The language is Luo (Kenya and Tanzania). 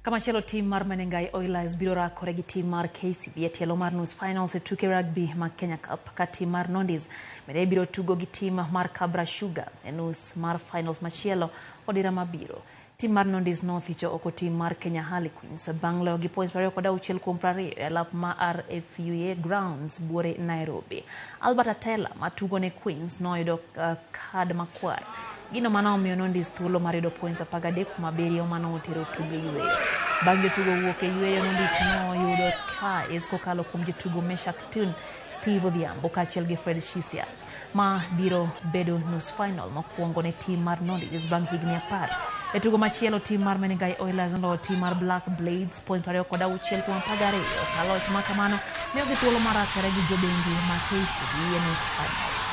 Kamachielo tim mar Menengai Oilers biro rakore gi tim mar KCB e tielo mar nus finals e tuke rugby mag Kenya Cup ka tim mar Nondis bende biro tugo gi tim mar Kabra Sugar e nus mar finals machielo odira mabiro. Tim mar Nondis nothicho oko tim mar Kenya Harlequins bang' loyo gi points 26-20 e lap ma RFUA Grounds buore Nairobi. Albert Atela matugo ne Queens noyudo kad makwar. Gino mano omiyo Nondis thuolo mar yudo points 13 mano otero tugo yweyo. Bang' jotugo wuok e yweyo, Nondis noyudo tries kokalo kuom jotugo Meshak Tun, Steve Odhiambo kaachiel gi Fred Shisia ma biro bedo nus final mokwongo ne tim mar Nondis bang' higni 10. E tugo machielo, tim mar Menengai Oilers oloyo tim mar Black Blades point 26-12 ka loch ma kamano miyogi thuolo mar rakore gi jobengi ma KCB e nus finals.